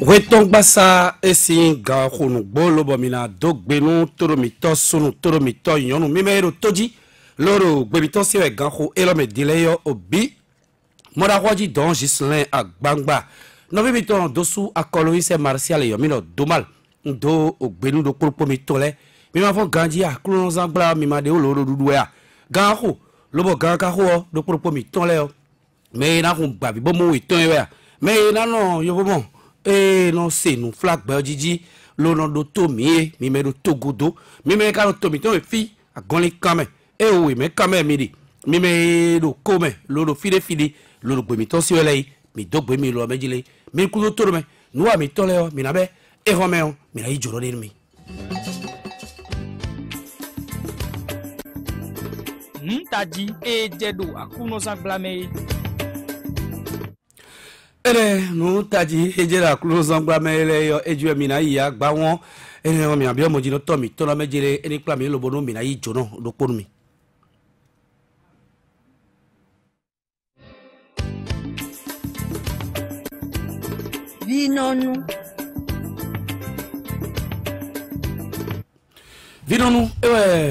Retong basa esi ga khunu bolo bomina dogbenu toromito sunu toromito yonu mimero toji loro gbemito siwe ga khu elome dileyo obi mora kwaji don Gislin agbangba no bimito dosu akolo se martial yo mino domal ndo ogbenu do koropo mitole mima fo ganji a klon zangba mima de oloro dudu ya ga khu lobo ga ka khu do koropo mitole yo me na khu babi bomo iton ya me na no yo bomo non c'est nous flag bergiji l'on do tomi mi me do togodo mi me ka tomi to fi agoni kame oui mais kame midi mi me do come lo do fide lo do mi to siwele mi do gbe mi lo mejile mi ku do toro me nu wa mi to le mi na be e ho me mi na ijoro ni mi ntaji e jedo akuno sanglame no taji ejera close on gba mele yo eju mi na ya gba won o mi abi omo jino to mi to lo mejere eni pla mi lo bono mi na yi jono do ponu mi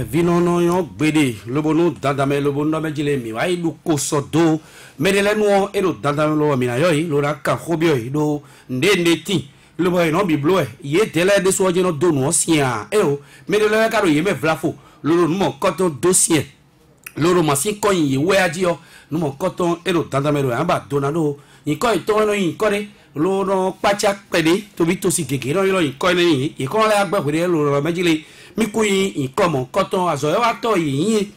vinonu yo gbede lo bono dandame lo bono mejele mi wa ilu ko sodo medele no e do dandame lo mi na yo yi lo ra kan khobio yi do ndeti lo boy no bi blo ye tele de so je no do no sia o medele ka do ye me vlafo lo mo koton dossier lo masin ko yi we aji yo no mo koton e do dandame lo amba donado yin ko ito no yin ko de lo no pacha pede to bi to si gege no yin ko ni yi ko le agba pede lo mejele mi kuyi ikomo koton azoyo ato yin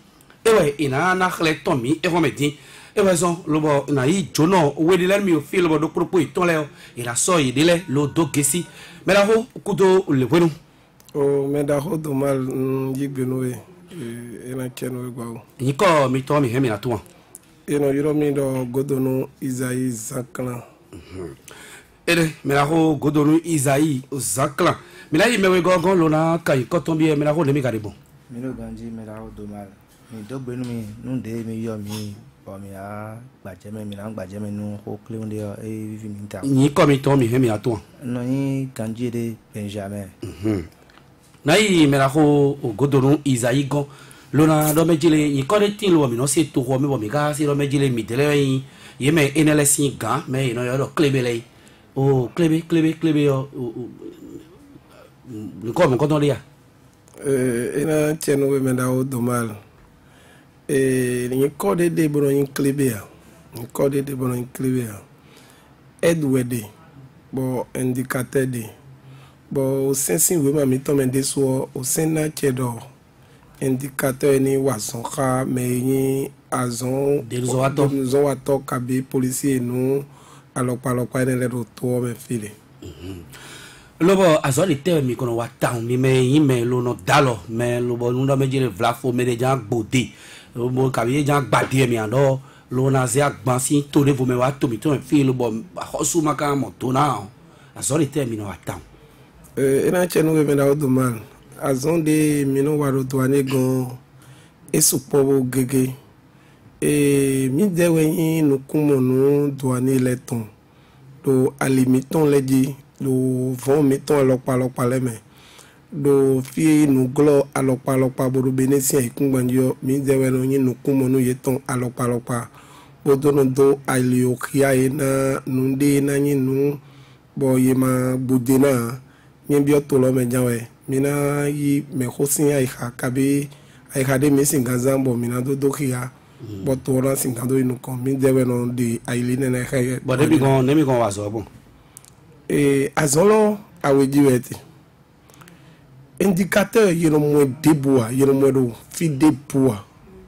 ewe ina na khle to mi e ho medin ewe son lobo na yi jono we de let mi o feel do propos iton le ira so yi de le lo do gesi me da ho kudo le wenu o me da ho do mal yigbenu e ina cheno e gbawo yin ko mi to mi he mi na to ino yiro mi do godonu Isaïe Zaklan ere me da ho godonu Isaïe Zaklan mi la yi mewe gogon lona kai koton bi me la ho le mi garibo mi no ganji me la ho do mal mi do gbenu mi nu de mi yo mi o mi a gbaje me mi na gbaje me nu ko kle unde e vivi mi ta ni ko mi to mi he mi ato no yi ganji de Benjamin na yi me la ho godonu Isaïe gon lona do mejile yi ko de tin lo mi no se to ho mi bo mi ga se lo mejile mi dele yi ye me enele sin gan me no yo do klebele o klebe yo comme quand on dit ina cheno we menda o do mal ni code de bono in klebea ni code de bono in klebea edwede bo indicateur de bo sensin we ma mi to men de so o sena chedo indicateur ni wason ka me yin azon de zo ato kabe policier nu alopa ene le do to me file lobo azoli te mi kono watan mi me yime lo no dalo me lobo nundo mejire vlafo me de jan gbode lobo kabi jan gbade mi ando lo na ze agbansi to le vo me wa to mi to fi lobo hosu maka moto na azoli te mi no watan ina chenu we me da do man azon de mi no waro to ane gon esupo gege mi de we yin no kumo no do ane leton do alimiton leji lo vont mettons alopa leme do fi nu glo alopa boru benesia ikungbanjo mi dewe no yin nu kumo nu yeton alopa bodono do aliokia na nunde na yin nu bo yema budena mi bi otolo me jawe mina yi me khosin ai khakabe ai khade mi singazambo mina do dokia botora singado inu kon mi dewe no de ailine na khaye bo debi gon wazo bon azolo awejiwete indicateur yero mo deboa yero mo do fi deboa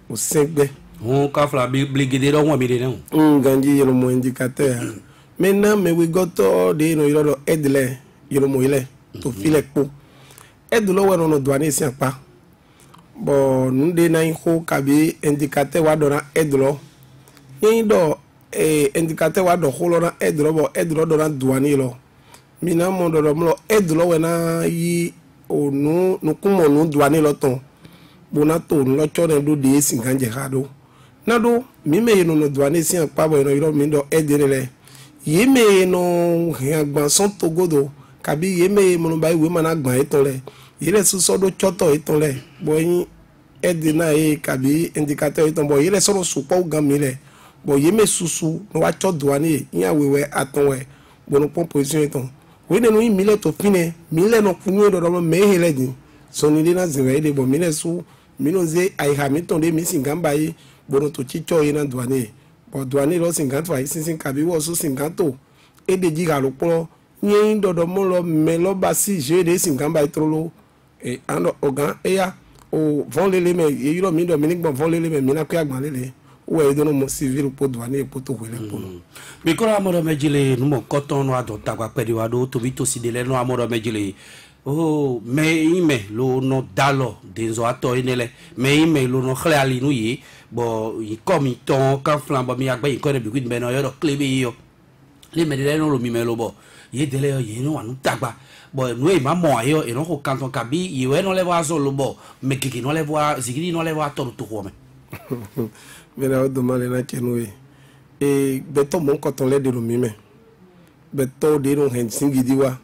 o segbe on ka fla bligede do won mi de na ganji yero mo indicateur maintenant me we got de no yero do edle yero mo ile to file po edlo we no douane si pa bo nde na ho kabi indicateur wa do na edlo yin do indicateur wa do holo na edlo bo edlo do na douane lo mina mo do mo edlo we na yi onu no kumo no douane lo ton bona to lo cho na do de singanje ha do na do mi me no douane si pa bo no yiro mi do edele yeme no agban son togodo kabi yeme mono bai we mana agban eton le yele so do choto eton le boyin edina e kabi indicateur eton bo yele so supo gan mi le bo yeme susu no wa cho douane yin wewe aton we bono pon position eton we ne no yin mi le to fine mi le no kunyo do do me hele din so ni de na zinwe de bo mi le su mi no ze ai ha mi ton de mi singamba yi bono to chicho yin na douane bo douane lo singanto ai sin kabi wo so singanto e de jiga lo polo yin dodo mo lo me lo ba si je de singamba itrolo e ando ogan eya o von lele me e yiro mi Dominique bon von lele me mi na ko agban lele o e do no mo civil po douane e po to wele polo mi ko amoro mejile no mo koton no adon tagba pedi wa do to bi to si de le no amoro mejile oh me ime lo no dalo denzo ato inele me ime lo no khale ali nu yi bo yi komi ton kan flan bo mi agba yi ko ne bi kwit me no yo do klebe yo le me de no lo mi me lo bo ye dele yo ye no anu tagba bo nu e ma mo ayo e no ko kanton kabi yi we no le wa so lo bo me kiki no le wa zigiri no le wa to to ko me me na do male na chenu e beto mon koton le de lo mi me beto de no hen singidi wa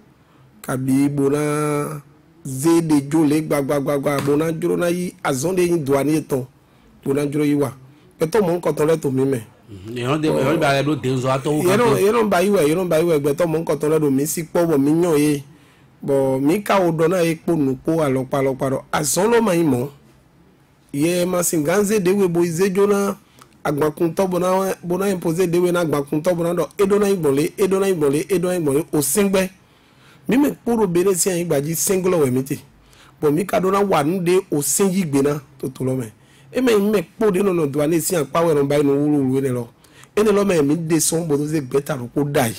kabi bona zede jole gbagbagba bona juro na yi azonde yin douane eton bona juro yi wa beto mon koton le to mi me yon de yon ba do denzo ato wo kan yon ba iwe beto mon koton le do mi si po bo mi yan ye bo mi ka o do na epo nupo alopalo azon lo ma yin mo ye ma singanze de we bo izejo na agbakun to bona impose de we na agbakun to bona do edo na igbole o singbe mi me poro bere si an igbaji single we miti bo mi ka do na wa nde o singi gbe na to lo me e me po de no douane si an pa we no bai no wuru ne lo ene lo me mi de son bo to se gbeta ro ko dai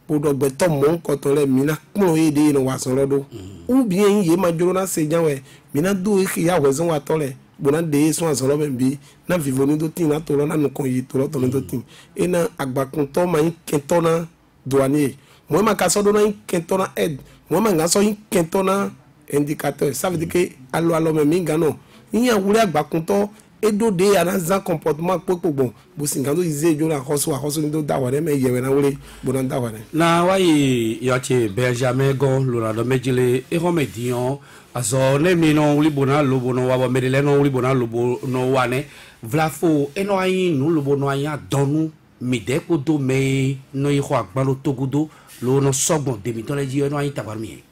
bo do gbeto mon ko to le mi na pon e de no wa so rodo u bien ye ma joro na se jan we mi na do e ya we zon wa to le bo na de so an so lo me bi na vivo ni do tin na to lo na no kon yi to lo to me do tin e na agbakun to ma yin kento na douane moi ma ka so do na yin kento na aide moi ma nga so yin kento na indicateur ça veut dire que allo me mi ga no yin awure agbakun to edo de anazan comportement popo bon bo singando ize jo na khoso ni do daware me yewe na wure bo na daware na wayi yache Benjamin go lo na mejile e ho medion azo ne mi no wuli bona lo bono wa bo medele no wuli bona lo bono wane vlafo e no ayin nu lo bono ayin donu mi de ko do me no yi ho agban lo togudo lo no sogbon de mi to le ji no ayin tagbar mi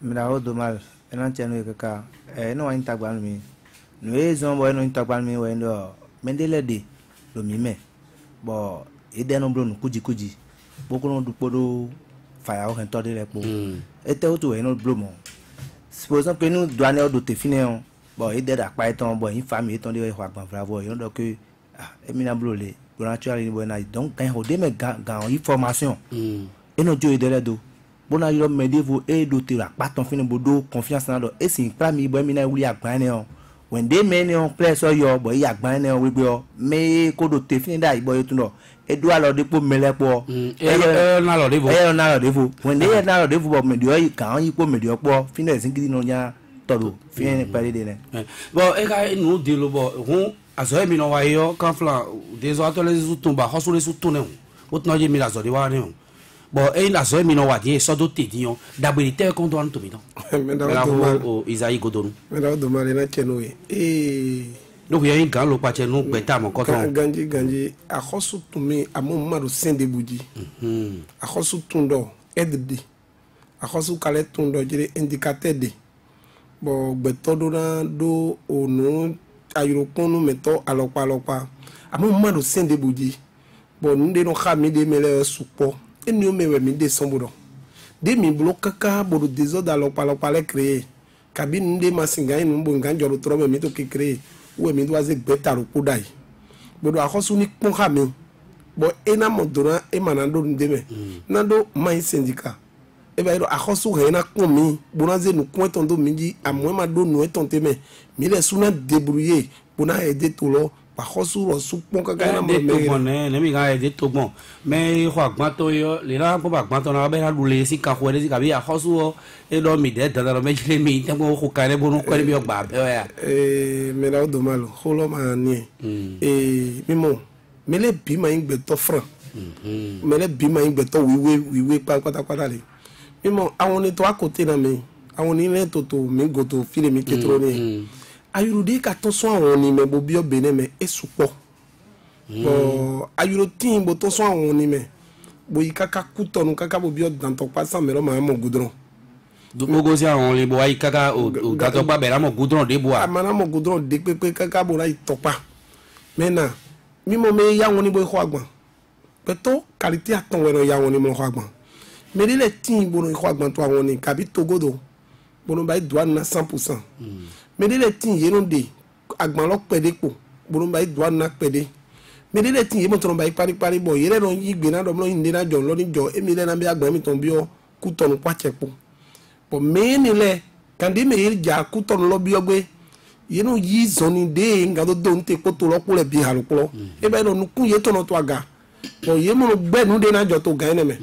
mi da o do mal e na chenu e ka no ayin tagbar mi no e zon bo no intagban mi we ndo mendele de lo mi me bo e de no bro no kuji boko no dupo do fire o hen to de lepo e te o to e no blo mo suppose que nous douane do te fine on bo e de da pa eton bo in famille eton de e ho agban bravo yo ndo ke e mi na blo le bo naturally bo na donc kan ho de me ga information e no jo e de le do bo na yo me de vo e do te la pa ton fine bo do confiance na do e sin pra mi bo mi na wuli agban ne on when they men on place or your boy agban ne we go me ko do te fini da ibo yetu no e do alo depo melepo na lo devo when they na lo devo but me dio kan yi po me dio po fini singidi no nya todo fini pare de ne bo e ka nu de lo bo hun azo e mi no wa yo kan flan des autres les utumba hoso les utune o tno je mi la zo de wa ne bon et la zo mi no wa die so do te dion d'habilité qu'on doit to mi don o Isaïe Godonu me da do mal na chenu e donc il y a un gars lo pa chenu gbeta mo koton ganji a khosu tumi amu maru sende buji a khosu tundo edde a khosu kale tundo jere indicateur de bo gbeto do na do onu ayurokonu meto alopa amu maru sende buji bo nde no khami de mele supo eni o mewe mi de sombodo de mi blo kaka bodo désordre alopa le créer kabine nde masinga inu mbo nganjo ro trobe mi to ki créer we mi do aze gbeta ro podai bodo akhosu ni pon khami bo ena modona e manando ndeme nando mai syndicat e ba ro akhosu hena kon mi bona ze nu kon ton do minji amwe ma do nu ton teme mi le suna débrouiller bona aider to lo pa khosu ro su pon kaka na mo me ne mi ga aider to bon mais ho agban to yo le ra ko agban to na be ra lule si ka khore si ka bi akhosu o e do mi de da me jile mi te mo ko kare bonu ko bi ogba be ya me la do malo kholo ma ni mi mo me le bi ma ingbe to fran mais les bima ingbeto wiwe kwata le mimo awon ni to akote na mi awon ni le toto mi goto file mi ketro ni ayurude ka to so awon ni me bo bi obene me esupo bo ayuro tin bo to so awon ni me bo ikaka kutonu kaka bo bi odan to pa san me lo ma mo gudron gbogbo si àwọn olè bo ayi kaka o gato pa bẹ̀rẹ̀ àmọ̀ gudron de bo a. amana mo gudron de pepe kaka bo ra itopa mena mimo me ya won ni bo ko agbon peto qualité aton wero ya won ni mo ko agbon me le tin bo no ko agbon to àwọn ni kabi togodo bo no ba douane na 100%. me le tin ye no de agbon lo pedepo bo no ba douane na pede me le tin ye mo to no ba pari bo ye le no yigbe na do no inde na jo lo ni jo emi le na bi agbon mi ton bi o ku tonu pa chepo bo me ni le kandi me ir ja ku tonu lo bi ogbe ye no yi zoni de ngado do nte ko to lo po le bi halu po e ba no nukun ye to no to aga bo ye mo gbe nu de na jo to ga ene me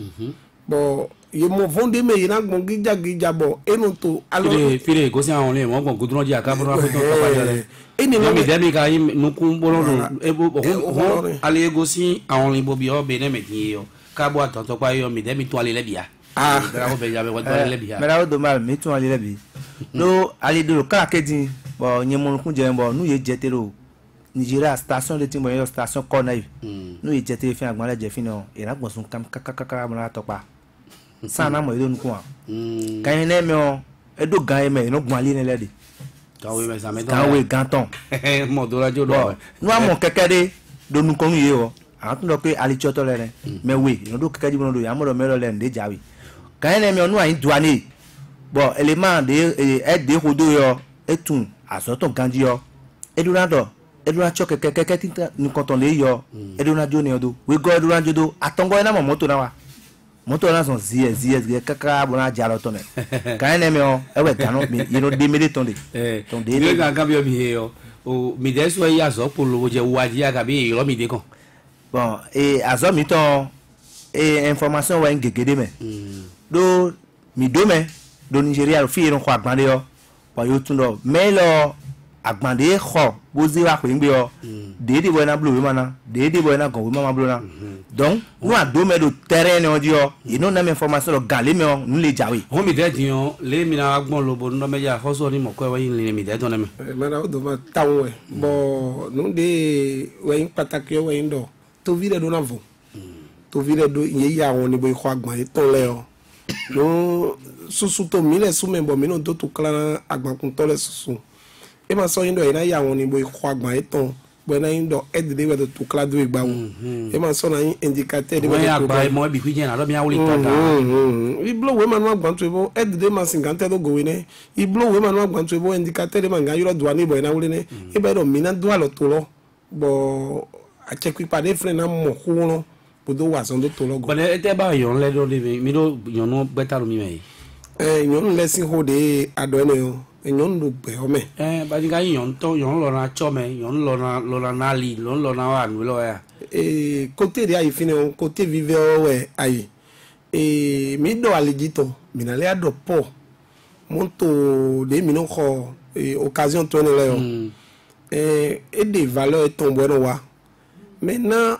bo ye mo vonde me ye na gbon gija bo enu to alo fire go si àwọn olè mo gbon gudron ji aka bo na to pa jale eni lo mi demi ka nukun bolo do e bo ale go si àwọn olè bo bi o be ne me tin yo ka bo atan to pa yo mi demi to ale le bia bravo be ja be wa to ale le bia mera o do mal mi tun ale le bi no ale do kala kedin bo yin mo kun je bo nu ye jetero Nigeria station de timbo yo station corner nu ye jetere fin agbon le je fin no ira gbon sun kam kakaka mo la to pa sana mo ido nku an kan ne me o edo gan me no gbon ale ne le de kawe me sa me kan we ganton mo do la jo do nu amo kekede do nu kon ye o àwọn tún lọ pé alichoto le me we no do kekede mo do ya mo do me lo le nde jawi kan ne me o nu ayin duane bo element de e de hodo yo etun asoto ganji yo edurado edura choke keke tinta ni konton le yo edura jo ni odo we go edura jodo atongo ena mo moto na son zie kaka bona jalo to me kan ne me o ewe gano mi you know de mele ton de ni ga ga bi o bi yo o mi de so ya so polo je waji aga bi iro mi de kan bon azo mi ton information wa ngegede me do mi do me do Nigeria fi ron kwa agbande yo wa yo tun do me lo agbande kho bozi wa pe ngbe yo dede boy na blow we mana dede boy na gon we mama blow na donc nous a do me do terrain ne odio you know na me information lo gale me on le jawe ho mi de dion le mi na agbon lo bo no me ya ho so ni mo ko we yin mi de don me mana o do ma tawo e bo nu de we yin pataki we yin do to vire do na vo to vire do ye ya won ni bo ko agbon e ton le o no susu to mi le su me bo mi no do to klan agbon kun to le susu e ma so yin do ina ya won ni bo ko agbon e ton bo na yin do ed de we to klan do igba wo e ma so na yin indicator de we ya gba mo bi fi je na lo mi awuli tada i blow we man wa gban to ebo ed de ma singante do go we ne i blow we man wa gban to ebo indicator de man ga yoro duani bo na wuli ne e ba do mi na do alo to lo bo a check pi pa de friend na mo ko lo bo do wa son do to lo go bale te ba yon le do de mi do yon no beta lo mi me yon le sin ho de ado ne o yon do be o me ba di ga yon to yon lo na cho me yon lo na nali lo na wa nu lo ya côté de ayi fine on côté vive o we ayi mi do alegito mi na le ado po monto de mi no ko occasion to ne le o et des valeurs tombe no wa maintenant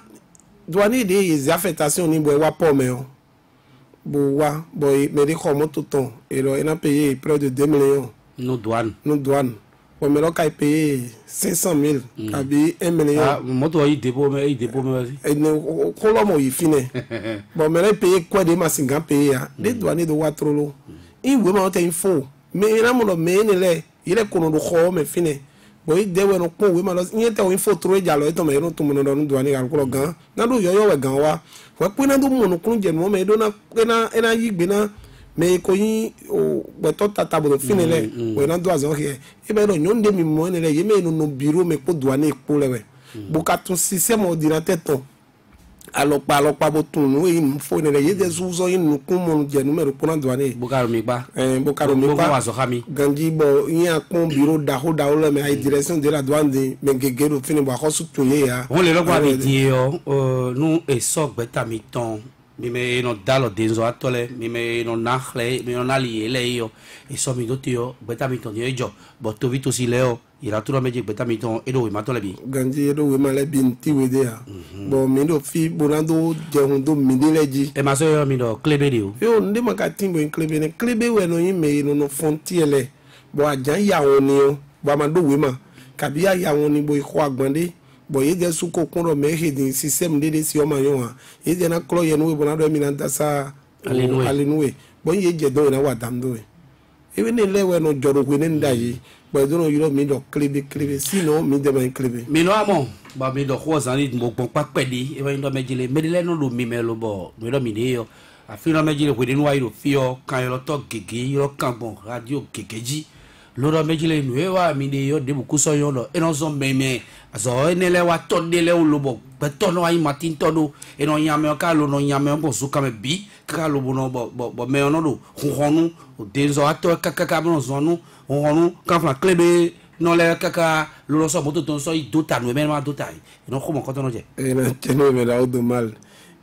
douane de les affectations ni bo wa po me o bo wa boy me de ko moto ton et lo ena payé près de 2 millions no douane bon me lo kay payé 500,000 abi 1 million moto yi dépôt me et no ko lo mo yi fine bon me le payé quoi de masinga payé ya de douane do wa trop lo in we ma te info me na mo lo me ne le ile ko no do ko me fine boy de we no po we ma lo yin te o info trop ja lo to me no to mo no do douane ga ko gan na do yo we gan wa we pe na do mo no kun je no me do na yi gbe na me ko yin o beto tata bo fine le we na do azon he e be do nyon de mi mo ne le ye me no bureau me ko douane ko le we bo ka tun système ordinateur ton alopa bo tun no yin fo ne le ye de zuzo yin nu kun mo je numero ko na douane bo ka mi pa wa so khami ganji bo yin akon bureau da ho le me ay direction de la douane de me gegero fine bo ko su tun ye ya on le lo kwa mi ti yo nu e so gbeta mi ton mi me no dalo denzo atole mi me no nakhle mi no nali ele yo e so mi do tio beta mi ton yo bo to vito si leo ira tura meje beta miton edo we mato lebi ganji edo we male bin ti we de ya bo mi do fi bonado jehun do mi de leji e maso yo mi do klebe de o yo nde maka timbo en klebe we no yin me no frontiere bo ajan ya won ni o bo ma do we ma kabi ya won ni bo iko agbonde bo ye je su ko kun ro me hedin system de si o ma yo ha ye je na klo ye no we bonado mi na dasa alinwe bo ye je do na wa dam do we even ne lewe no joro we ne ndayi but don't you know me do klebe sinon me de man klebe mi no amo ba mi do ko zan ni mo gbon pa pedi e ba ndo mejile medile no lo mi me lo bo mi do mi de yo afi no mejile ko de nu wa iro fi o kan yo to gege yo kan bon radio gegeji lo do mejile nu e wa mi de yo de bu ku so yo lo e no so meme aso e ne le wa to de le o lo bo pe to no ai matin to do e no yame o ka lo no yame bo su ka me bi ka lo bo no bo me no do honu o de zo ato kaka bo no zo nu honu ka fa klebe no le kaka lo so moto ton so i dota no me ma dota no ko mo ko to no je na teno me la do mal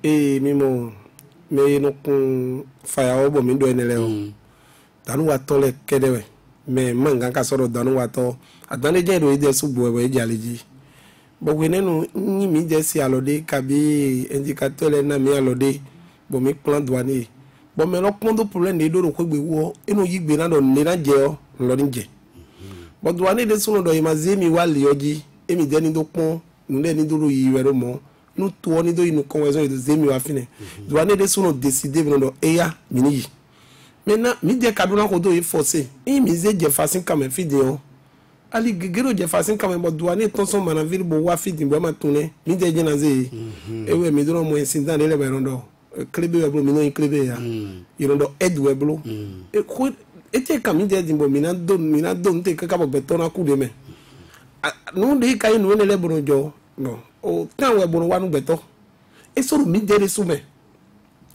mi mo me no kun fa ya obo mi do ene le o tanu wa to le kedewe me manga ka soro danu wa to adane je do ide su bo e jaleji bo we nenu ni mi je si alode kabi indicateur le na mi alode bo mi plan douane bo me lo pon do problème de do ko gbe wo eno yigbe na do ni na je o lo ni je bo douane de sunu do imaze mi wa le oji emi de ni do pon nu le ni do ro yi wero mo nu to ni do inu kon wezo de zemi wa fine douane de sunu décider bi no do eya mi ni yi maintenant mi de kaduna ko do e forcer e mi ze je fasin kam fi de o ali gegero je fasin kam mo douane ton son manaville bo wa fi de bo ma tourner mi de je na ze e we mi do mo incident de le ba rondo klebe we blo mi no klebe ya you know ed we blo e ko ete kam mi de dimbo mi na do nte kaka bo betona ku de me no de kai no ne le bro jo no o tan we bro wa nu beto e so mi de su me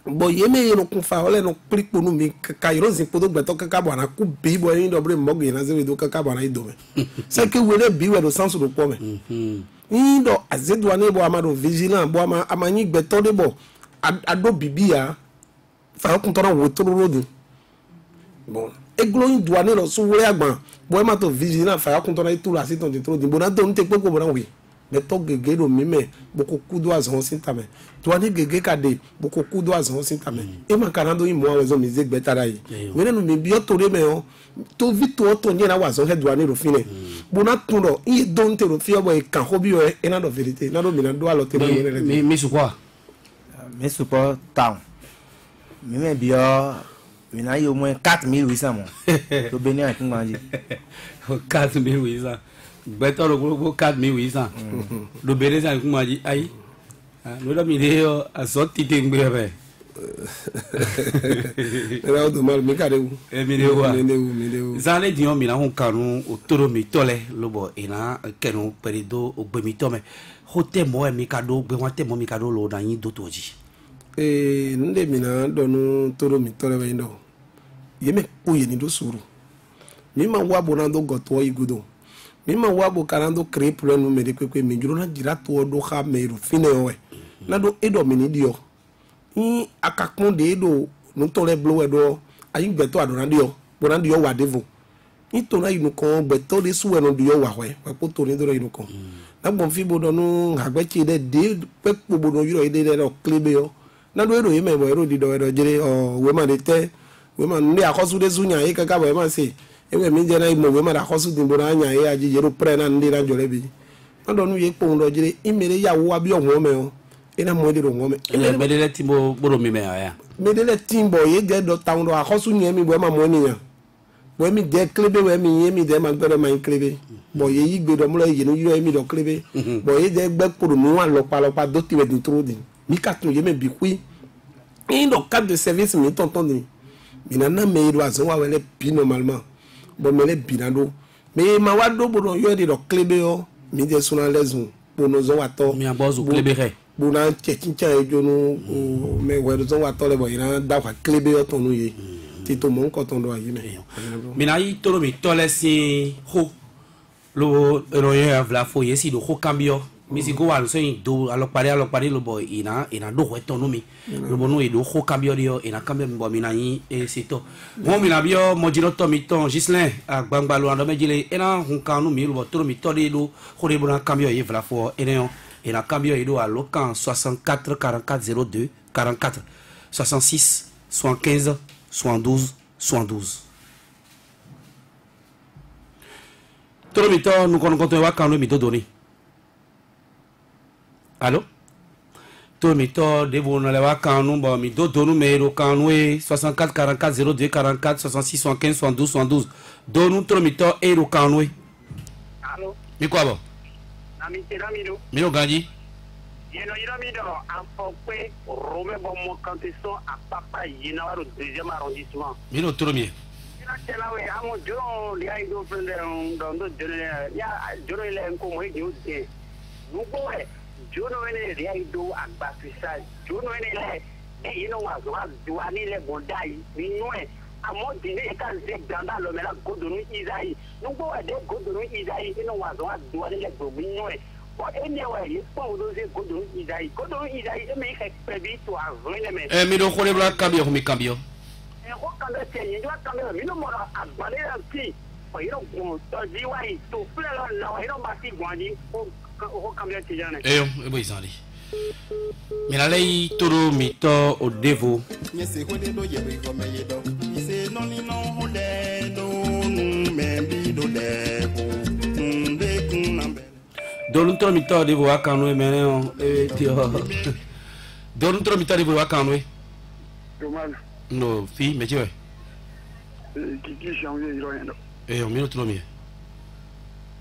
bo ye me no kun fa ole no klipo nu mi kaka iro zin podo gbeto kaka bo na ku bi bo yin dobre mo gbe na ze we do kaka bo na ido me se ke we le bi we do sansu do po me yin do azedwa ne bo amado vigilant bo amanyi gbeto de bo ado bibia fa kun to na wo to ro di bon eglo yin douane lo so we agban bo e ma to vigilant fa kun to na itu la si ton de tro di bo na do nte pe ko bo na we le to gege do mi me boko kudo azon sintame douane gege kade boko kudo azon sintame e ma kanando yin mo awezo mi ze gbetara yi we nu mi bi o to re me o to vito to ni na wazo he douane ro fine bona tundo i don te ro fi obo e kan hobi o e na do vérité na do mi na do alo te mi su quoi mi support town mi me bi o mi na yo mo 4800 mo to be ni akin maji 4800 beto lo gbogbo 4800 lo bere sa ku maji ai lo do mi de yo aso tite ngbe be era do mal mi kare u e mi de wa mi de u zale di on mi na hon kanu o toro mi tole lo bo ina kenu perido o gbe mi to me hote mo e mi kado gbe won te mo mi kado lo na yin do toji nde mi na do nu toro mi tole we ndo ye me ku ye ni do suru mi ma wa bona do goto igudo mi ma wa bo karando créer problème me de kwekwe mi juro na jira to do ha me ru fine we na do edo mi ni dio ni akakun de edo no to le blow edo ayi gbeto adona dio bona dio wa devo ni to na inu kan gbeto de su eno dio wa we po to ni do inu kan na gbon fi bodo nu agbechi de pe po bodo yiro ide de klebe yo na do edo ye me bo ero di do edo jere o we ma de te we ma ni akosu de zunya e kaka bo e ma se ewe mi je na imo we ma da kosu dimbo na anya e aji jero pre na ndi na jole bi na do nu ye po ndo jere imere ya wo abi ohun me o ina mo de ro won me ele bedele timbo boro mi me ya medele timbo ye je do taun do akosu ni emi bo ma mo niyan bo mi de klebe we mi ye mi de ma gbere ma klebe bo ye yi gbe do mo le ye ni yo emi do klebe bo ye de gbe kuru mi wa lo pa do ti we din tro din mi ka tun ye me bi kwi in do cadre de service mi tonton ni mi na me do azon wa wele bi normalement bon me le binado mais ma wa do bono yo de do klebe yo mi de suna lezu bono zo wa to mi abozu klebe re bona chincha ejo no me we do zo wa to le bo ina da wa klebe yo to no ye ti to mo nko to do ayi me mi na yi toro mi tole si ho lo ero ye avla fo ye si do ho cambio misi go wan so in do alopare lo boy ina do weto no mi lo bonu e do ho cambio dio ina cambio bo mi na yin e sito mo mi na bio mo jino to mi ton Gislin agbangba lo ando mejile ina hun kanu mi lo to mi to de do ho de bona cambio e vla fo ina cambio e do a locan 64 44 02 44 66 75 72 72 Toro mi to nous connaissons wa kanu mi do doni Allô? Tout mi to de vous n'allez pas quand nous bon mi do nous mais quand nous 64 44 02 44 66 75 72 72 do nous tout mi to et quand nous Allô? Mi quoi bon? Ami Tiramino. Mi o ganji? Yeno Iramido en Fokwe Rome bon mo quand ils sont à Papa Yena au 2e arrondissement. Mi no tout mi. Ina tela we amo jo li ay do prende dans do ya joro ile en ko mo di ute. Nugo we jono ene ri ay do agba pisa jono ene le e yino wa do ani le bondai ni noe amo dine ka ze ganda lo mela godonu izai nugo we de godonu izai ino wa do ani le go mi noe o anyway po do ze godonu izai e me ka prebi to avene me Mi do khole bla cambio mi cambio. E ko kanda tenye do kanda mi no mora agbale anti o yino ko to jiwai to flelo no yino basi gwandi o cambio tijane E boy zali. Mi la lei toro mi to o devo. Nyese ko de do ye ko me ye do. Ise no ni no ho de do nu me bi do de ko. De kun na be. Do lu toro mi to devo wa kanu e mene o e ti o. Do lu toro mi to devo wa kanu e. Domal No fi me jiwe. Kiki janvier iro yendo O mi no toro mi.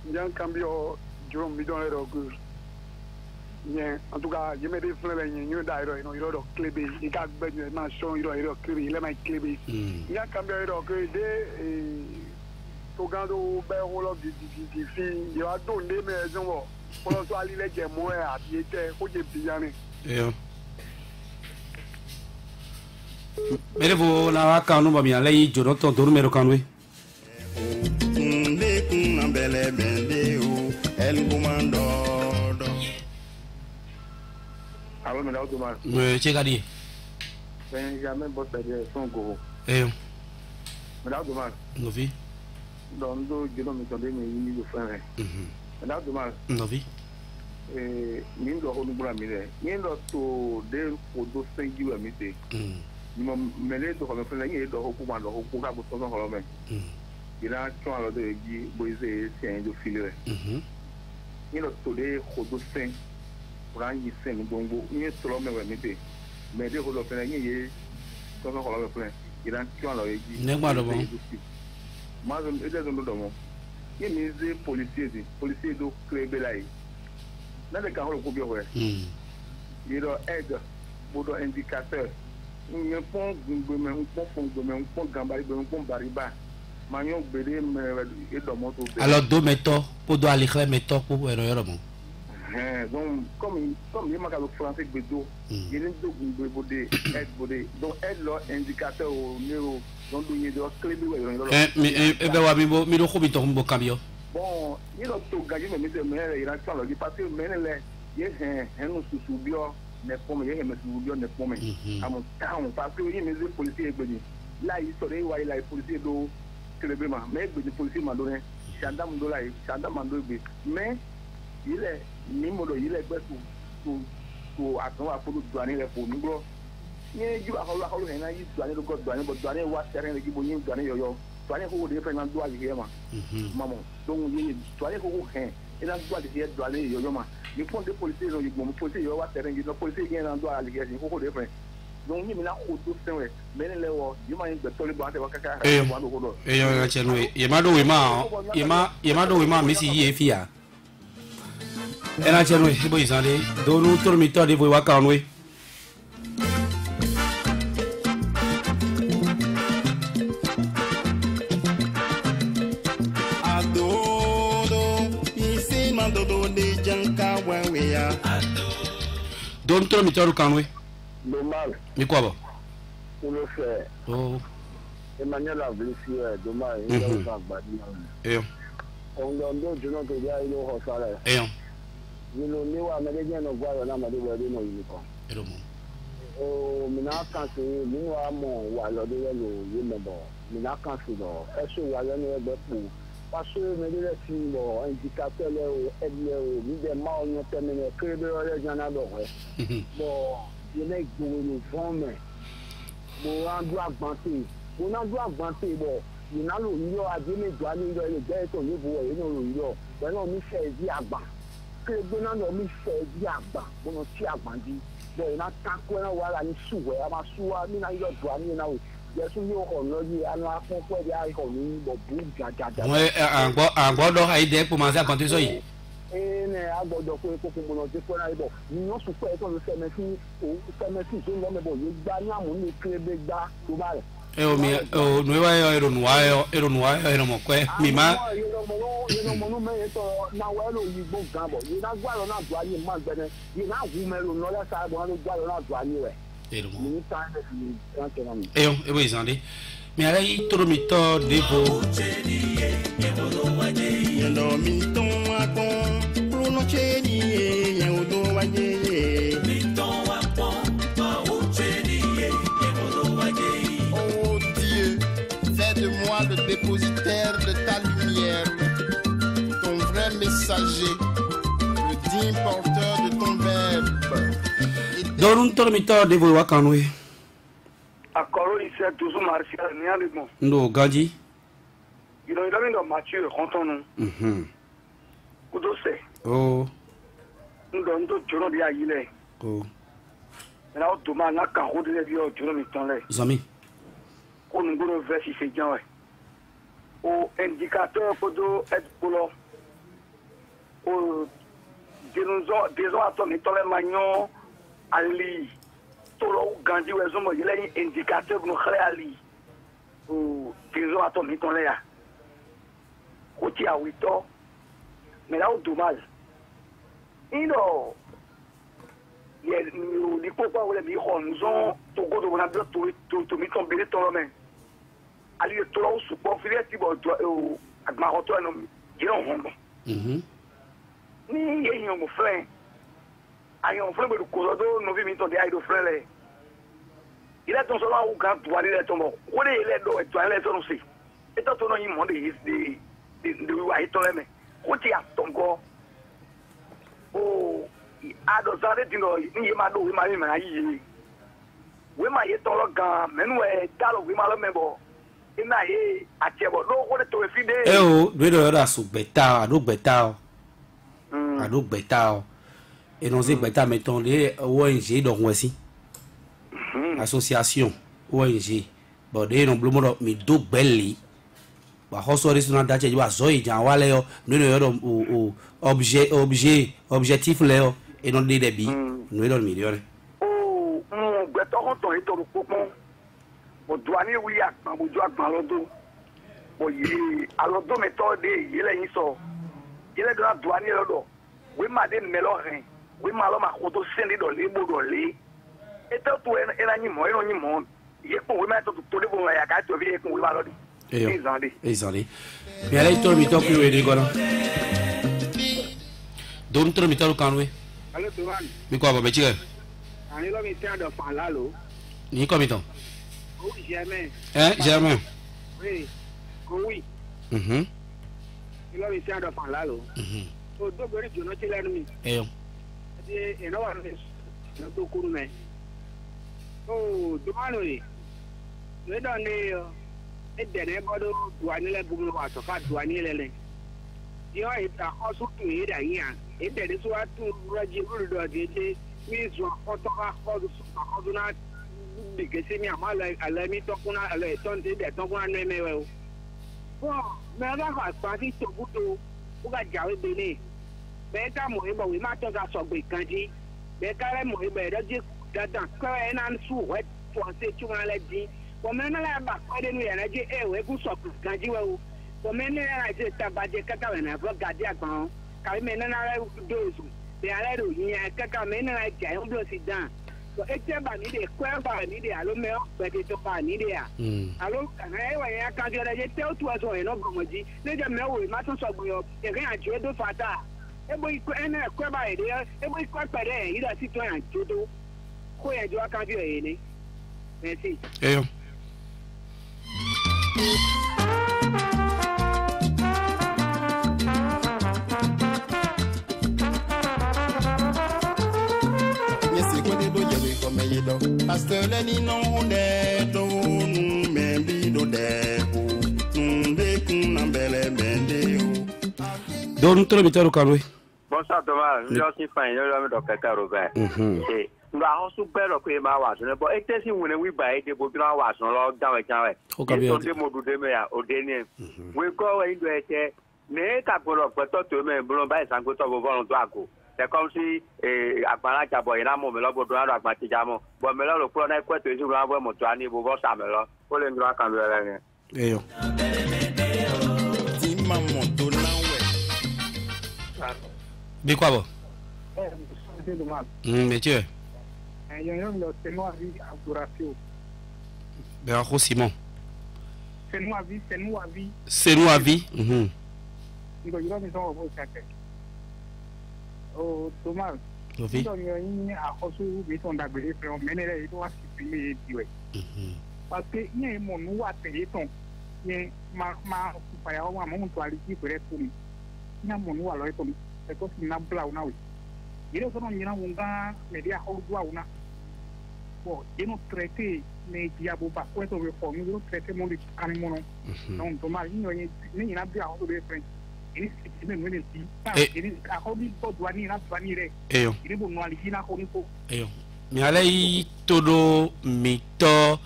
Bien cambio jo mi don ero ku Nye en tout cas je me dis flele nyu da iro iro klebe ika gbe ma so iro klebe ile ma klebe bien cambio iro ku de to gando be holo di fi yo ado ne me zonwo polo so ali le je mo e abi ete ko je biyane Mere vo na wa kanu ba mi la lei joro to do numero kanu e. De kun na bele bende o el comando. Alo me da automat Me chega di. Benjamin Bossade son go me da automat No vi. don do jelo mi tonde mi ni do fere me da automat No vi. min do ho nubura mi le min do to de ko do sengi wa mi te ni mo mele do ko me fere ni do ho ku ma do ho ku ka bo so so me ila chon alo de gi boise sen do filere ni do to de ko do sen ran yi sen bongo ni to me wa mi te me de ho do fere ni ye so so me fere ila chon alo de gi Ne gba do bon. ma zo e de do mo ni mi ze policier do krebe lai na le ka ho ko bi ho iro aide bodo indicateur ni pon gbe me pon gambari be pon bariba ma nyo gbede me e do moto be Alors do meto po do alikhle meto po ero mo. Donc comme il m'a le français bedo il est do gbe bodé aide bodé donc aide lo indicateur au néo donc do do klebe we ro E be wa mi do khobi to mbo cambio. bon il lo to gaji me me il a talo di parce que menele ye no susu bio ne pomme ye me susu bio ne pomme am town parce que il me ze policier egbeni là il sore wa il a policier do klebe ma mais egbeni policier ma do ne gendarme do là gendarme do egbe mais il est ni modo il est gbe to aton wa fulu douane le po nigbo ni ju akolo he na yi douane do god douane bo douane wa terrain le gibo yin douane yo douane ko de fe na do ali he ma maman donc yi douane ko he ina do ali he douane yo ma ni pon de policier yo igbo mo policier yo wa terrain gi no policier yin na do ali he ko de fe donc yi mi na ko to sen we men le wo yi ma yin gbe to le bo ate wa kaka wa do ko do Yo ga chenu e. Ye ma do we ma mi si ye fia. Ena chenu e bo izale do nu toro mi to de vo wa kanu e. Ise mando do de janka wa we ya. Do nu toro mi to kanu e. normal Mi quoi bo? pour le faire Oh. Emmanuel Avrissier dommage il a pas badi E. on do jono to ya ilo ho sala E. know, me wa me de no gwa na ma de we no yi ko. Eromo. O mi na kan se mi wa mo wa lo de lo yi me bo. Mi na kan se do. E so wa le no egbe pu. Parce que me de si bo indicateur le o edle o mi de ma o no termine krebe o le jana do re. Bo, je n'ai que le vent mais mo ran do agbante. Mo na do agbante bo. Mi na lo yo ade me do ani lo le je to ni bo e no lo yo. Be no mi fe di agba. Krebe na no mi fe di agba. Mo no ti agbandi. Bo ina takwe na wala ni suwe ama suwa mi na yo do ani na o. Yesu yo ko no yi anu afun ko di ai ko ni bo bu jajaja. Mo agbodo aide po ma se akonte so yi. Ne agbodo ko ko mo no ti ko na ibo. Ni yo su ko e to lo se me fi so lo me bo yo gba ni amu ni krebe gba to ba re. O mi o no wa yo ero nuwa ero mo ko mi ma. Yo no mo no me to na wa lo yi gbo gan bo. Yo na gwa lo na do ani ma gbe ne. Yo na wu me lo no le sa bo na gwa lo na do ani we. Eromo. Eyo, ebo izande. Mi ara yi toro mi to devo. Yendo mi ton akon, pruno cheni yendo waje. Mi ton akon, pa ucheni yendo waje. Oh Dieu, fais de moi le dépositaire de ta lumière, ton vrai messager, le digne porteur de ton verbe. Dorun toro mi to devo wa kanwe. Akoro ise tuzu martial ni ale bon. Ndo ganji. You know, you don't mature konton no. Kudo se. Oh. Ndo jono bi ayile. Oh. Na o to ma na kan ho de bi o jono mi ton le. Zami. Ko ngoro versi se jan we. O indicateur kodo et polo. O des ato mi ton le magnon ali. Tolo ganji we zomo yele indicateur no khale ali. O des ato mi ton le ya. Oti a 8 ans, mais là, on a mal. Il y a des copains où les migrants nous ont tout le monde tout mis tombé dans le main. Ali est tout là où se profile qui va à Maroto et non, il y a un homme. Ni il y a un frère. Il y a un frère de Kosodo, nous vivons des aïdos frères. Il est dans ce moment où quand tu vas aller tomber, où est les dos et tu vas aller aussi. Et toi, tu n'as pas demandé de wa itole me ko ti atongo o ado zare dino ni ma do we ma yi we ma ye tolo gan menu e dalo we ma lo mebo ina ye achebo do ko to fi de o do do ra su beta ado beta ado beta e non se beta meton le ONG do wesi association ONG bo de no blumo mi do belli wa hoso resuna dache wa zoyi jan wale yo no yo objectif le yo e non de bi no yo million gbe to ko to ito ru popo o duani wi akpan bo jo akpan lodo o yi alodo me to de yele yin so yele do duani lodo we ma de melo rin we ma lo ma ko to sendi do le bo do le e to to ena nyi mo ye ko we ma to de bo ya ka to bi e ko we ma lo di. Esatto. Mi ha letto mi tocco io dicono. Dentro mi tocco canwe. Allo Turan. Mi qua va chique. Ani lo mi tia do fan la lo. Ni come to? Oui, jamais. Jamais. Oui. Oui. Ni lo mi tia do fan la lo. O do gori jono ti lenu mi. Yo. Ade eno wa ni no to kuru me. O Turan ni. We don ni edere bodo duani le gumu wa to ka duani lele yo ita osu tu ida yan edere so atu raji buru do de mi zo ko to ka ko su ko do na de ke se mi amala ala mi to kuna ala ton de to kuna ne me we o me ga ka pa ti to budo o ga jawe be ni be ta mo e bo we ma to ga so gbe kanji be ka le mo e be da je dadan ko e na su we fo se tu ma le di Pomena la ba kwade nu ya na je we ku so ganji we o pomena la je tabaje kaka we na fo gadi agbon ka me na na dozu be ale ro yin kaka me na ja yon blo si dan so e te ba ni de kwa ba ni de alo me o be de to ba ni de ya alo kana e we ya kan je je te o tu aso e no gomoji ne je me o ma tun so gbo yo e kan ajo do fata ebo iko ene ko ba ide ebo iko pere ida si to yan jodo ko ye jo aka bi e ni merci eyo Yesi ko de do je ko me yido pastor le ni no de do nu me bi do de o de kun na bele bende o don toro mitaro kanwe bonsoir Thomas je suis fine je me do kaka Robert eh ndo a hosu belo ko e ma wa so ne bo e tesi wune wi ba e de bo bi na wa so lo dawe janwe o ka bi so de mo du de me ya o de ni we ko we ndo e che ne ka gboro peto to me bro ba isango to bo borun to ako c'est comme si agbara jabo ina mo me lo bo do aro agba ti jamo bo me lo pro na ko to isu ro mo to ani bo bo sa me lo o le ndo aka lo re ni eyo ti ma mo to na we bi kwa bo c'est dommage monsieur yo lo tengo a vie adoration be a Simon c'est nous à vie c'est nous à vie digo yo me son bo chate o Thomas ovi yo ni a hosu bi son da gbere fe o menere do wa si le diwe parce que ni mo nu wa te ton ni ma pa ya wa mo to ali ki pere tu ni na mo nu wa lo to e ko si na bla una we ire so no ni na wonga media ho do una bon et nous traiter mais diabo ba ko to we for nous traiter mon animaux non Thomas ni na bia ho do friend ini me no ni ti ini a ho bi bo do ani na do ani re eyo ini bo no ali na ho ni ko eyo mi alei todo mito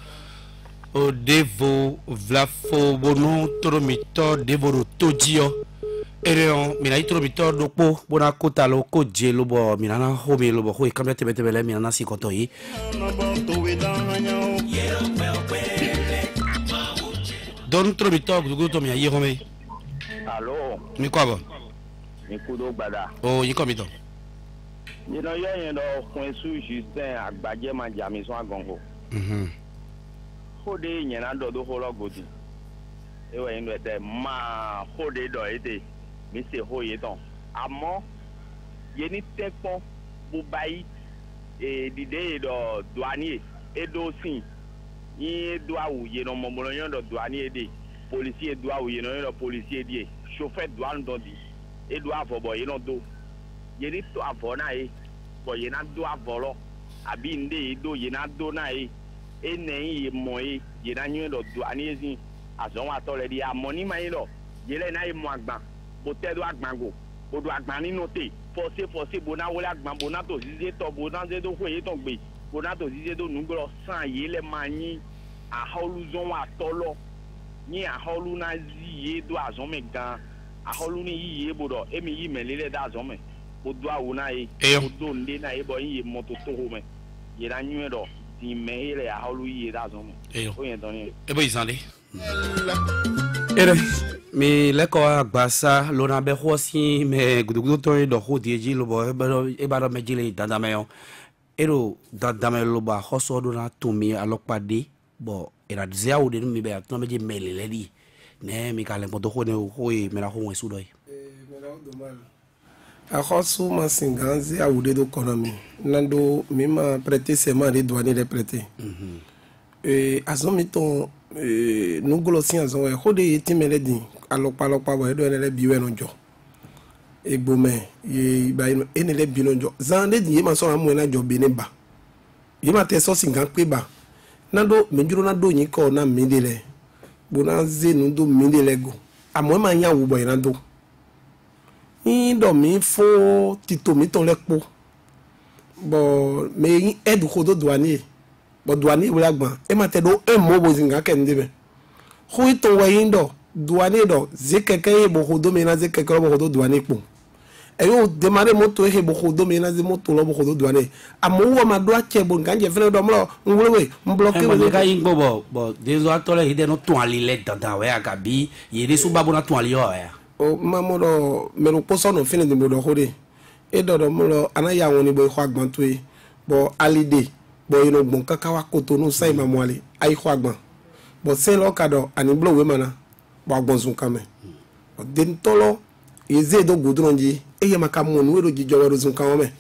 o devo vlafo bono toro mito devo ro todio ereon mina itoro mito dopo bona kota lo ko je lo bo mina na ho mi lo bo ho kamete bete bele mina na sikoto yi no bo to we dan hanyo don toro mito gugu to mi ayi ho me allo mi kwa bo ni kudo gbada o yi ko mi to you know yen do kun su Justin agbaje ma jami so agongo hode yen na do ho lo godi e we ndo ete ma hode do ete mi se ho ye ton amo ye ni tepo bu bayi e dide do douanier e do sin yi do awu ye no mo mo yon do douanier de policier do awu ye no do policier die chauffeur douane do di e do avobo ye no do ye ni to avona e bo ye na do avolo abi nde do ye na do na e enen ye mo e ye na nyu do douanier sin azon wa to le di amoni ma yi lo ye le na e mo agba bo te do agbango bo do agban ni note forcer bona wole agban bona to zize to bona ze do ko ye to gbe bona to zize do nugro san ye le mani a holu zon wa tolo ni a holu na zi ye do azon me gan a holu ni yi ye bodo emi yi me lele da azon me bo do awu na e bo do nde na e bo yi moto to ho me ye na nyu do ti me ile a holu yi da azon me o yen ton ni e bo izande ere mi leko agbasa lona be hosi me gudugudu to do ho dieji lo bo e ba do mejile dandame yo ero dandame lo ba hoso do na tumi alopade bo era zia o de mi be to meje melele di ne mi kale mo do ho ne ho e me la ho wesu do me la do mal a hoso ma singanzi a ude do konomi nando mi ma prêter serment de douane de prêter azomi ton nous glossions azon e hode yeti meledi alokpa bo edo enele biwe no jo egbome ye ba enele bi no jo zande di ma so amu na jo bene ba ye ma te so singan pe ba nando mejuro na do yin ko na midele bona ze nu do midele go amo ma nya wo bo ina do do mi fo tito mi ton lepo bo me edu kodo douanier bo douanier wala gban e ma te do un mo bo zinga kende be ho ito wa yindo douanier do ze keke bo kodo me na ze keke bo kodo douanier po e yo demare moto e bo kodo me na ze moto lo bo kodo douanier amo wa ma do ache bo nganje fere do mlo ngwewe mbloke we ka yin bo dezo atole ide no to ali le dada we agabi ye de su babu na to ali yo ya o mamodo me lo poso no fini de mo do hode e do mlo anaya won ni bo ko agban to e bo alide bo ino gbon kaka wa koto no sai mamwale ai ko agban bo se lo kado ani blo we mana bo agbon sun kame o den tolo Ize do goudronji e ye makamonu ero jijowaro zunkawome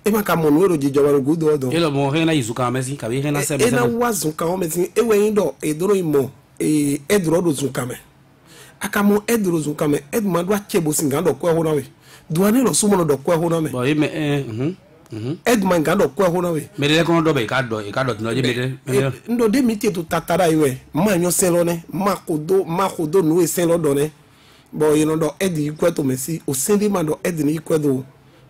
e makamonu ero jijowaro gudo e lo mo rena izuka mesi kabi rena sebe e na wazunkawome sin e we ndo e doro imo e edro do zunkame akamo edro zunkame edma do achebo singa do ko honawe duane lo sumo do ko honawe bo e me edma ngado ko honawe medele kono do be e ka do no je medele ndo de miti to tatara iwe ma nyo selone ma kodo no e selo done bo yino do edi ikweto mesi o sendi ma do edi ni ikwedo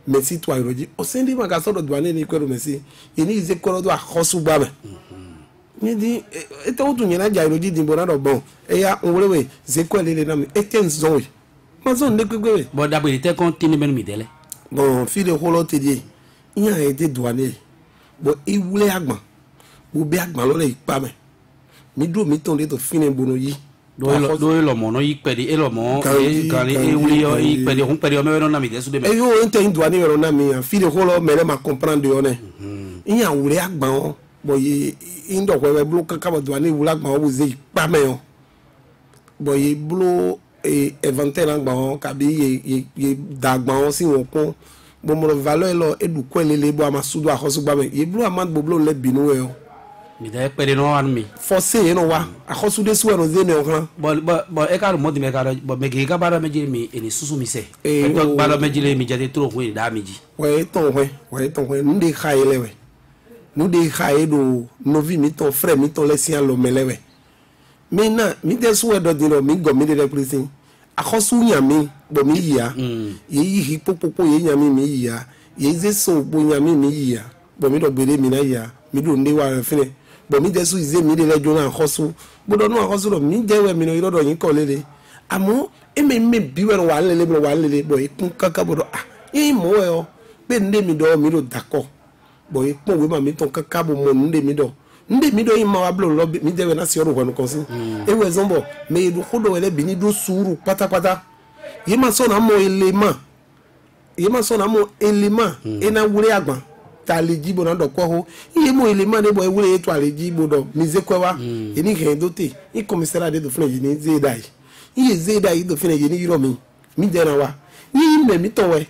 mesi to ayoji o sendi ma ga so do duane ni ikwedo mesi yini ize kwero do akhosu gba me ni di ete o tun yana jairoji dimbo na do bon e ya onwerewe ze kwele na mi eten zon we ma zon ne gbegbe bo dabo ite kon tini menu midele bon fi de holo te die yan e de duane bo iwule agban bo be agban lo le ipa me mi do mi ton de to fine bono yi do lo mo no yipedi e lo mo e kan e wuli yo yipedi hun pedi o me no na mi de su de me e yo ente duane me na mi fi de holo me le ma comprendre yo ne yan wule agban o bo yi indo ko we blo kan ba duane wule agban o bo ze ipa me yo bo yi blo e inventer agban o kabi ye dagban o si won pon bo mo valeur lo edu ko lele bo amasudu akhosu gba me ye blo amad bo blo le binu we yo mi de pedi no an mi forcé no wa akhosu de su no zene o bo e ka mo di me ka bo me ge ka ba me jiri mi eni susu mi se e to ba me jiri mi jade tro fun da mi ji we ton we nde khaile we nu de khae do novi mi ton frère mi ton lesien lo melewe mi na mi de su we do di no mi go mi de prison akhosu yan mi bo mi ya ye yi popopo ye yan mi ya ye ze so bo yan mi ya bo mi do gbere mi na ya mi do nde wa fine bo mi de su ize mi de lejo na akhosu bo do no akhosu lo mi de we mi no iro do yin ko lele amo e me biwe wa lele bo ikun kaka bo do e mo we o pe nde mi do d'accord bo ikun we ma mi ton kaka bo mo nde mi do yin ma wa blo lo mi de we na si oro ko no kon si e we zombo me do khodo we le bini do suru patapata ye ma so na mo element e na wure agban ta le jibo na do ko ho iye mo element de bo e wure to ale jibo do mi ze kwa eni ke do te i commissariat de do fune ni zedai iye zedai do fune ni yiro mi de na wa yi me mi to we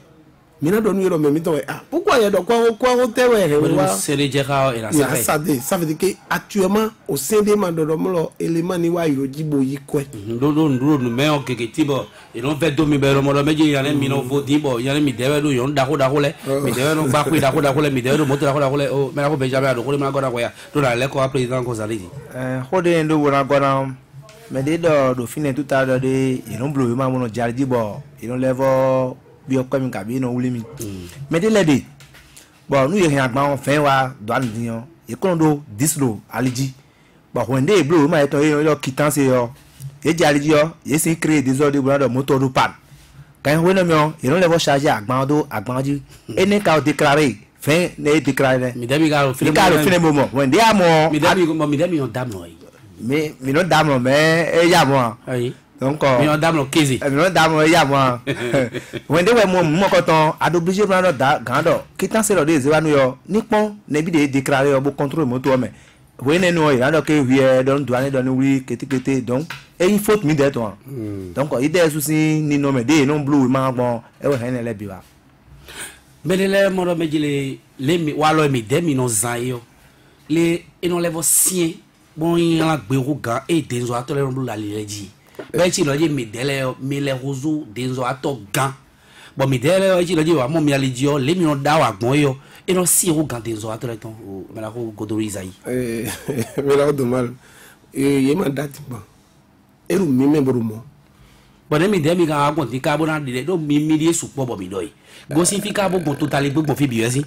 mi na do nu yiro me mi to we pourquoi ya do ko ho te we he wa sere je ka e la ça veut dire que actuellement au sein des mandoro mo element ni wa yiro jibo yi ko do no me o keke tibo e no ve do mi be ro mo do meje ya le mi no vo dibo ya le mi de we do yon da ko le mi de we no ba ku da ko le mi de we do mo da ko le o me na ko be ja be do ko le ma go da ko ya do la le ko president ko zalidi ho de ndo wona go na me de do fine tout à l'heure de e no blow ma mo no jardi bo e no level bi o ko mi ka bi no wuli mi me de le de bo nu ye han agba fen wa do an diyan e ko do dislo aliji bo when de blow ma e to yo quittance yo e jardi yo e si créer des ordres bo do moto do pan kan we no mi o e no level charger agba ji e ne ka déclarer fin ne déclarer mi de mi ga fine moment when de amo mi de mi on dam no mi no dam no me e ya mo ayi donc mi on dam no kezi mi no dam no e ya mo when de we mo ko ton adoblige plan da gando quittance lo de zewa nu yo nipon ne bi de déclarer o bo contrôle moto me we ne no ya do ke wie don douane don wi ketikete donc e il faut mi de ton donc ide susi ni no me de no blue ma gbon e we hen le bi wa belele mo do mejile le mi wa lo mi de mi no zan yo le ino level sien bon yin la gbero gan e denzo ato le blue la le ji be ti lo je mi dele mi le rozu denzo ato gan bo mi dele o ti lo je wa mo mi ale ji o le mi no da wa gbon yo ino si ro gan denzo ato le ton o me la ko godoriza yi me la do mal ye ma dati ba eru mi me boro mo bo ne mi de mi ga agbon ti ka bo na de do mi de su po bo mi do yi go si fi ka bo gbon totally gbon fi bi yesi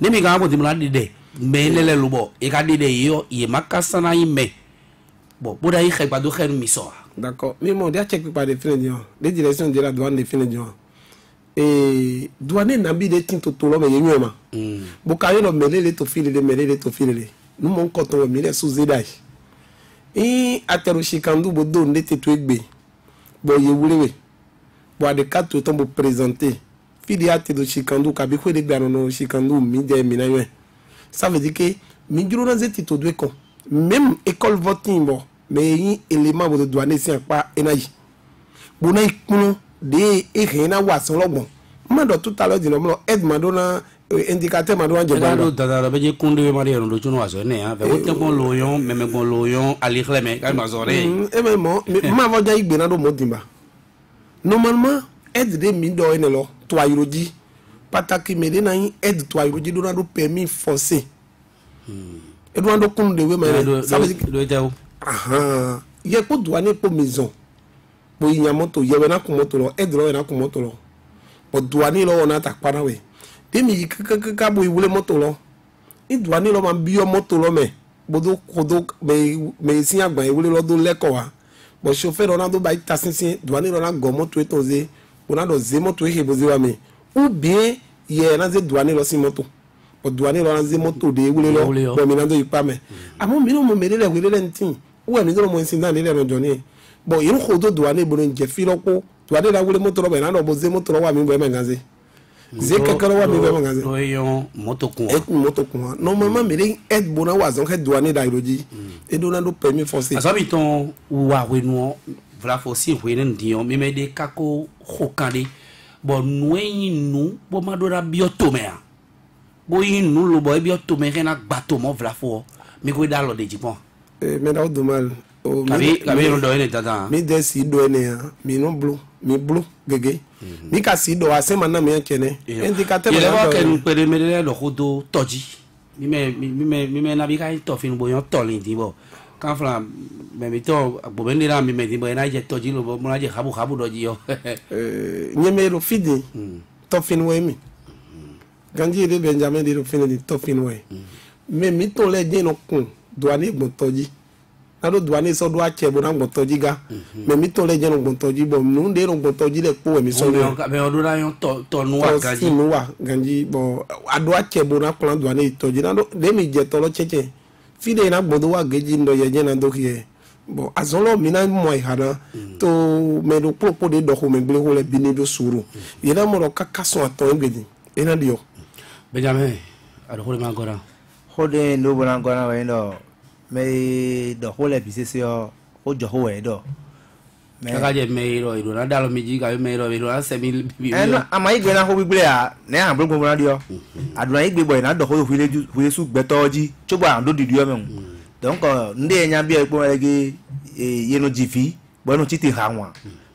ne mi ga agbon ti mo la de me lele lo bo e ka de yo ye makasana yi me bo boda yi khegba do khenu mi so d'accord mais mon dia check par définition les directions de la douane définition et douane na bi de tinto to lo me yenyo ma bo ka yo no melele to filele nous mon coton mi le sous zedai e atero shikandu bo do ndete to egbe bo ye wulewe bo ade kato to bo présenter fili ate do shikandu ka bi ko de gba no shikandu mi de mi na yo ça veut dire que mi duro na zeti to do ko même école voting bo mais yi élément bo douane si pa enayi bo na ikuno de ehena wa son logbon ma do tout à l'heure dino mo aide ma dona indicateur ma do anje ba do dada be je kunde ma de ndo chuno waso ne ha be wote kon loyon meme kon loyon ali chleme ka ma zore e me mo ma vo ja igbe na do mo dimba normalement aide de mi do ene lo to ayiroji pataki me de na yin aide to ayiroji do na do permis forcé e do ando kun de we ma ça veut dire do teo aha ye ko douane po maison bo yin moto ye we na ku moto lo aide lo na ku moto lo o douane lo na ta para we de mi ka bo iwule moto lo i douane lo ma bi o moto lo me bodo kodo me sin agba iwule lo do leko wa bo chauffeur na do ba ta sinsin douane lo na go moto etonze ona do ze moto e bozi wa me ou bien ye na ze douane lo sin moto o douane lo na ze moto de iwule lo bo mi na do ipa me amo mi no mo mere le wele le ntin ou mi do mo sin na le le joni bo yin kodo douane bo nje fi lopo douane la wule moto lo be na do bo ze moto lo wa mi bo me ganze ze kakalo wa mi bo me ganze do yon moto kun normalement mi aide bona wa zon ke douane da iroji e do na do permis forcé asabi ton wa we no vla fo si we ne ndion mi me de kako hokande bo nwen nu bo ma do ra bioto me a bo yin nu lo bo bioto me ke na gbato mo vla fo mi ko da lo de jipon me da do mal o kabi no do ene tata mi de si do ene mi no blue mi blue gege mi ka si do ase mana mi chene indicateur le wa ke nu pere me le lo khodo toji mi me na bi ka to fin bo yon to lin di bo kan fla me mi to bo be ni ra mi me di bo na je toji lo bo mo na je khabu do ji yo nyemero fidi to fin we mi ganji de Benjamin de fin di to fin we me mi to le je no kun do ani gbo toji na do douane so do ache bo na gbo toji ga me mi to le je no gbo toji bo nu de no gbo toji le po mi so me o do ra yon to nu wa ganji nu wa ganji bo ado ache bo na plan douane toji na do de mi je to lo cheche fide na gbo do wa geji ndo ye je na do ki bon azolo mina mo ihana to me do popo de do ko me gble ko le bini do suru yena mo ro kaka so aton ngedi ena dio Benjamin ado ko ma gora hode ndo bona gora we ndo me do ho le bisese yo o jo ho we do me ka je me ro ido na dalo mi ji ka me ro na se mi bi ama igbe na ho bibile a na an bro bona dio aduna igbe boy na do ho hu su gbetoji chogbo an do didio me donc ndị enya bia ekpo ege yeno jifi bo no chiti hanwa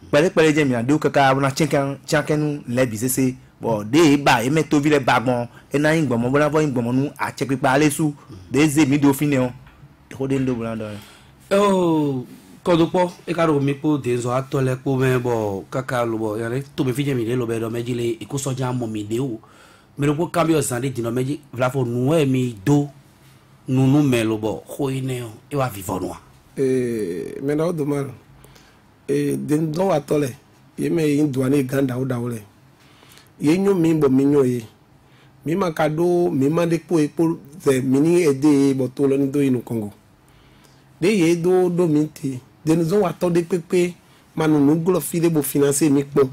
pele je mi adu kaka na chicken le bisese bo de ba e meto vile bagbon e na yin gbomo bona bo yin gbomo nu a che pipa alesu de ze mi do fine o ko de ndo bona do kodupo e karo mi po de zo atole po me bo kaka lo bo yare to be fije mi le lo be do mejile ikuso ja mo mi de o me ro ko cambio sande dino meji vla fo nu e mi do nunu melo bo khoineo e wa vivonwa me na do mal den do atole ye me yin douane ganda o dawole ye nyu mi bo mi nyo ye mi makado mi mande po ze mini ede bo to lo ni do inu Congo de ye do mi ti den zo wa to de pepe manu nu glo file bo financer mi po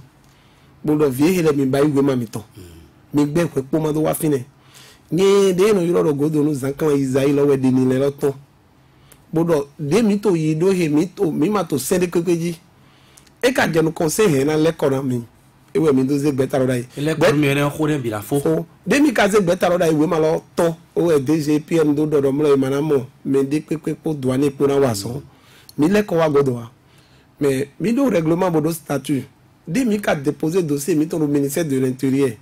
bo do vie hele mi bayi we ma mi to mi gbe po ma do wa fine nye de no yoro godo no zankan Isaí lo we de ni le loton bodo de mi to yi do he mi ma to sende kekeji e ka je no conseil he na le kora mi e we mi do ze gbeta ro dai le ko mi re ko de bi la fo de mi ka ze gbeta ro dai we ma lo ton o e DG PM do do mo le manamo me de pepe po douane po na waso mi le ko wa godo wa mais mi do règlement bodo statut de mi ka déposer dossier mi to au ministère de l'Intérieur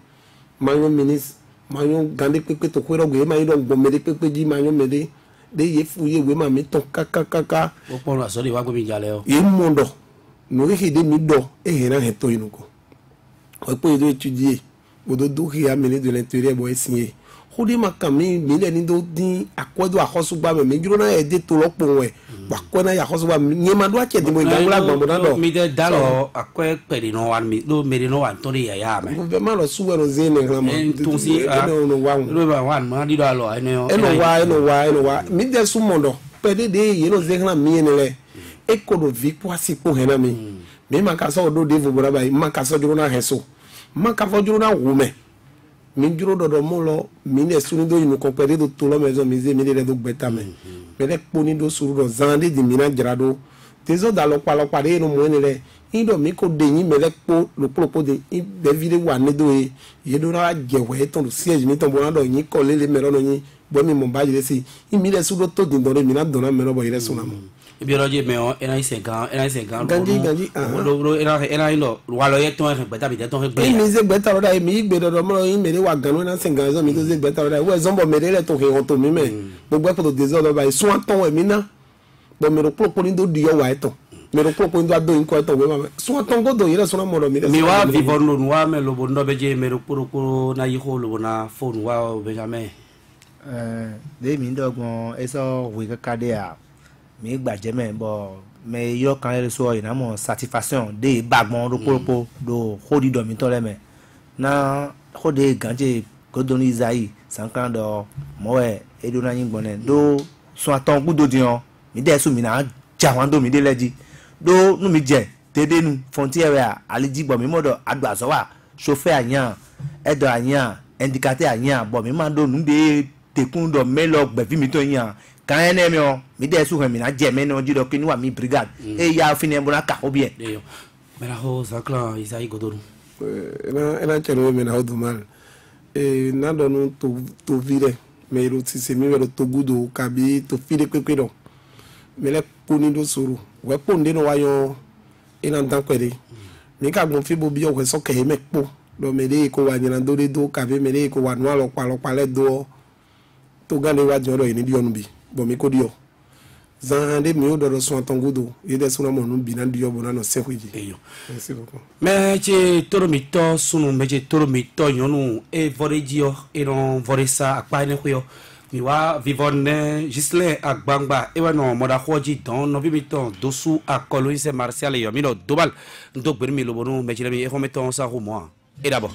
mayo ministre mayo gande pepe to kwero gwe ma ido gbo mede pepe ji mayo mede de ye fuye we ma mi ton kaka o pon la so de wa gbo mi jale o ye mondo no he de mi do e he na he to inuko o po do étudier bodo do ki ya ministre de l'Intérieur bo signé o de ma kami mi le ni do din akodo akosugba me juro na e de to lopo we wa ko na ya akosugba ni ma do a che de mo ngangla gbo mo na do mi de dalo akwe pere no wan mi do mere no wan to de ya me gouvernement lo suwe no zene gramo to si no wa lo ba wan ma di do alo eno wa mi de su mondo pede de ye no zehna mi ne le e ko do vi po asi po hena mi ma ka so do de vo bora ba ma ka so juro na heso ma ka fo juro na wume mi juro do mo lo mi ne sunu do inu ko pede do to lo mezo mi ze mi de do gbeta me me le poni do suru do zande di mi na grado tezo da lo pa de no mo ne le indo mi ko de yin mele po lo po de be vide wa ne do e ye do ra je we ton do siege mi ton bo na do yin ko lele me lo no yin bo mi mo ba je si imi le su do to din do re mi na do na me no bo ire su na mo bi roje me o ena ise gan ganji lo ena ino wa lo ye ton gbe tabi de ton gbe mi ze gbe ta ro da mi gbe do mo yin me le wa gan no na se gan zo mi to ze gbe ta ro da we zo bo me le to he on to mi me gbogbo ko to de zo lo ba su an ton we mi na bo me ro po ni do di yo wa eto me ro po ndo ado in ko eto we ma su an ton go do ire so na mo ro mi wa vivon lo wa me lo bo ndo be je me ro po na yi ho lo na phone wa o be jamais de mi ndo gbon eso we ka de a mi gbaje me bo me yo kan le so ina mo satisfaction de bagbon ropopo do hodi do mi to le me na hode ganje godoni izai sankan do mo e edo na yin gbon do so aton gudo dion mi de su mi na jawan do mi de leji do nu mi je tede nu frontier a aliji gbo mi modo adu azowa chauffeur ayan edo ayan indicateur ayan bo mi ma do nu de tekun do melo gbe mi to yan kan ene mi o mi de su mi na je me no jido kini wa mi brigade e ya fini e bona ka obie me la ho zakla izai godoru ena chelo me na ho do mal na do nu to vire me ro ti se mi ro to gudo kabi to fide pepe do me le kuni do suru we ponde no wayo ina ndan kwede ni ka gbon fi bo bi o we so ke me po do me de ko wa nyina do de do kabi me de ko wa no lo pa le do to gane wa joro ni bi onu bi bo mi ko dio zande mi o do so antongudo ye de so na mo nu bi na dio bo na no se huji eyo merci beaucoup meje toro mi to sunu meje toro mi to yonu e vorejio e non voresa apa ne huyo mi wa vivonne Gislin agbangba e wa no moda hoji don no bi mi ton dosu akolo ise martial yo mi no dobal ndo gber mi lo bonu meje mi e ho meton sa ho mo e d'abord